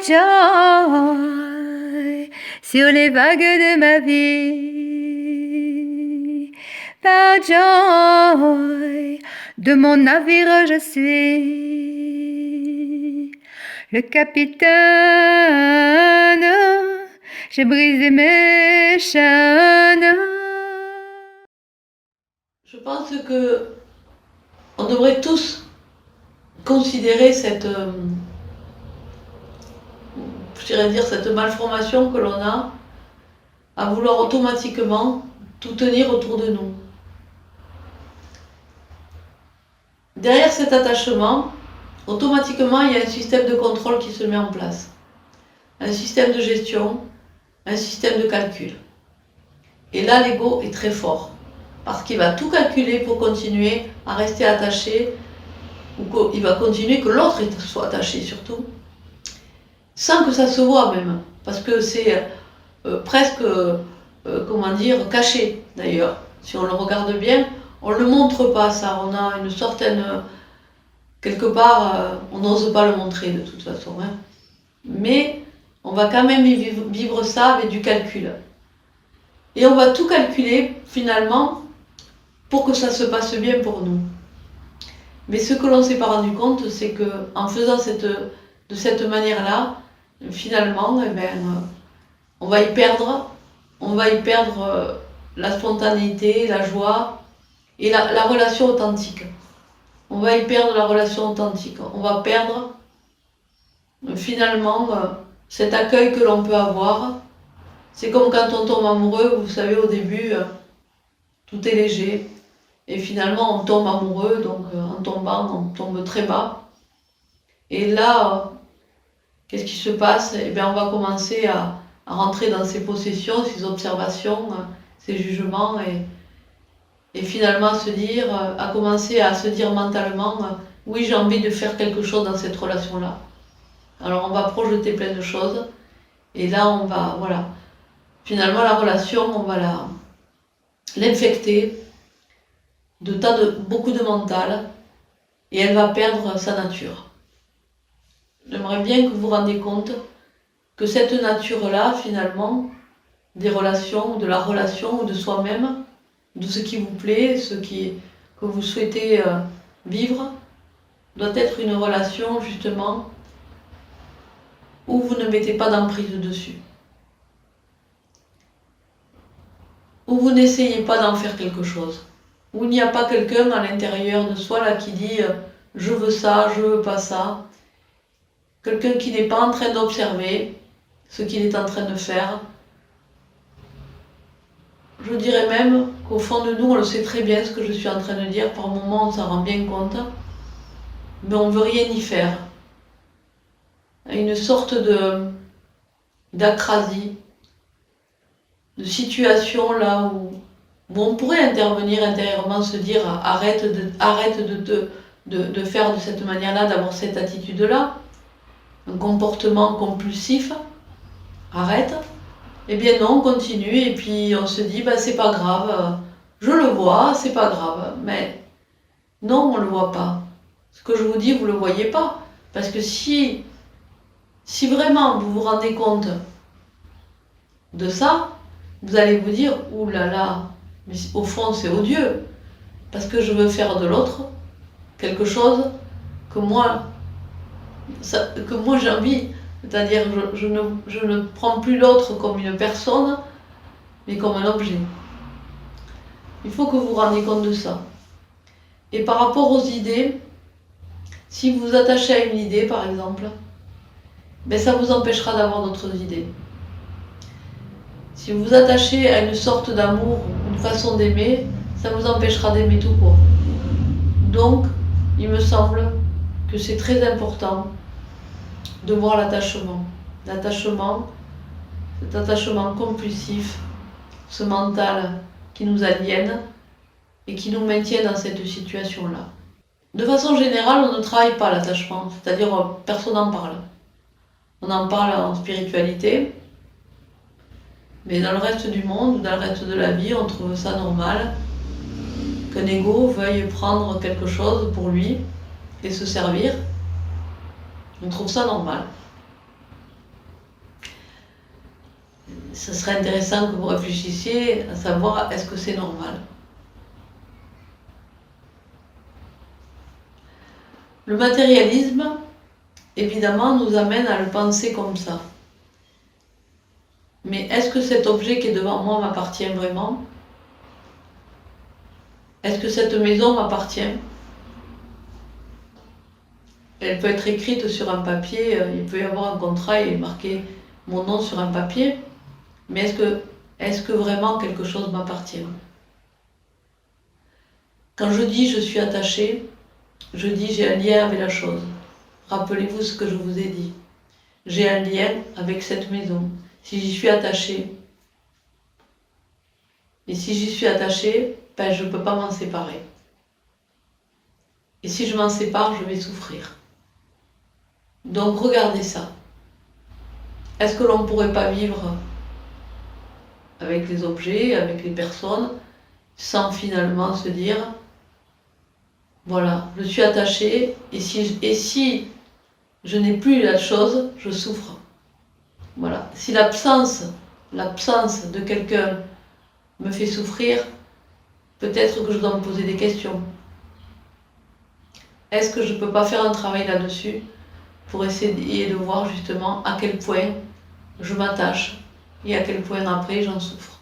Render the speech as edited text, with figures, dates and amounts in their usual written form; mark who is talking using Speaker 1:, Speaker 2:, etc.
Speaker 1: joy sur les vagues de ma vie. Par joy de mon navire je suis le capitaine. J'ai brisé mes chaînes.
Speaker 2: Je pense que on devrait tous considérer cette malformation que l'on a à vouloir automatiquement tout tenir autour de nous. Derrière cet attachement, automatiquement, il y a un système de contrôle qui se met en place. Un système de gestion, un système de calcul. Et là, l'ego est très fort, parce qu'il va tout calculer pour continuer à rester attaché, ou qu'il va continuer que l'autre soit attaché surtout, sans que ça se voit même, parce que c'est presque, caché d'ailleurs. Si on le regarde bien, on ne le montre pas ça, on a une certaine... quelque part, on n'ose pas le montrer de toute façon. Hein. Mais on va quand même vivre ça avec du calcul. Et on va tout calculer finalement pour que ça se passe bien pour nous. Mais ce que l'on ne s'est pas rendu compte, c'est qu'en faisant de cette manière-là, finalement, on va y perdre la spontanéité, la joie et la relation authentique. On va y perdre la relation authentique. On va perdre finalement cet accueil que l'on peut avoir. C'est comme quand on tombe amoureux, vous savez, au début, tout est léger. Et finalement, on tombe amoureux, donc en tombant, on tombe très bas. Et là, qu'est-ce qui se passe? Eh bien, on va commencer à rentrer dans ses possessions, ses observations, ses jugements, et finalement à commencer à se dire mentalement, oui, j'ai envie de faire quelque chose dans cette relation-là. Alors, on va projeter plein de choses, et là, finalement, la relation, on va l'infecter beaucoup de mental, et elle va perdre sa nature. J'aimerais bien que vous vous rendiez compte que cette nature-là, finalement, des relations, de la relation ou de soi-même, de ce qui vous plaît, que vous souhaitez vivre, doit être une relation justement où vous ne mettez pas d'emprise dessus. Où vous n'essayez pas d'en faire quelque chose. Où il n'y a pas quelqu'un à l'intérieur de soi là qui dit je veux ça, je veux pas ça. Quelqu'un qui n'est pas en train d'observer ce qu'il est en train de faire. Je dirais même qu'au fond de nous, on le sait très bien ce que je suis en train de dire, par moments on s'en rend bien compte, mais on ne veut rien y faire. Une sorte d'acrasie, de situation là où on pourrait intervenir intérieurement, se dire arrête de faire de cette manière-là, d'avoir cette attitude-là, un comportement compulsif, arrête. Eh bien non, on continue et puis on se dit c'est pas grave, je le vois, c'est pas grave. Mais non, on le voit pas. Ce que je vous dis, vous le voyez pas. Parce que si vraiment vous vous rendez compte de ça, vous allez vous dire ouh là là, mais au fond c'est odieux. Parce que je veux faire de l'autre quelque chose que moi j'ai envie. C'est-à-dire je ne prends plus l'autre comme une personne, mais comme un objet. Il faut que vous vous rendiez compte de ça. Et par rapport aux idées, si vous vous attachez à une idée par exemple, ça vous empêchera d'avoir d'autres idées. Si vous vous attachez à une sorte d'amour, une façon d'aimer, ça vous empêchera d'aimer tout court. Donc, il me semble que c'est très important de voir l'attachement. Cet attachement compulsif, ce mental qui nous aliène et qui nous maintient dans cette situation-là. De façon générale, on ne travaille pas l'attachement, c'est-à-dire personne n'en parle. On en parle en spiritualité, mais dans le reste du monde, dans le reste de la vie, on trouve ça normal qu'un ego veuille prendre quelque chose pour lui et se servir. On trouve ça normal. ce serait intéressant que vous réfléchissiez à savoir est-ce que c'est normal. Le matérialisme, évidemment, nous amène à le penser comme ça. Mais est-ce que cet objet qui est devant moi m'appartient vraiment? Est-ce que cette maison m'appartient? Elle peut être écrite sur un papier, il peut y avoir un contrat et marqué mon nom sur un papier, mais est-ce que vraiment quelque chose m'appartient? Quand je dis je suis attaché, je dis j'ai un lien avec la chose. Rappelez-vous ce que je vous ai dit. J'ai un lien avec cette maison. Si j'y suis attaché, et si j'y suis attaché, ben je ne peux pas m'en séparer. Et si je m'en sépare, je vais souffrir. Donc regardez ça. Est-ce que l'on ne pourrait pas vivre avec les objets, avec les personnes, sans finalement se dire, voilà, je suis attaché, et si je n'ai plus la chose, je souffre. Voilà. Si l'absence de quelqu'un me fait souffrir, peut-être que je dois me poser des questions. Est-ce que je ne peux pas faire un travail là-dessus pour essayer de voir justement à quel point je m'attache et à quel point après j'en souffre?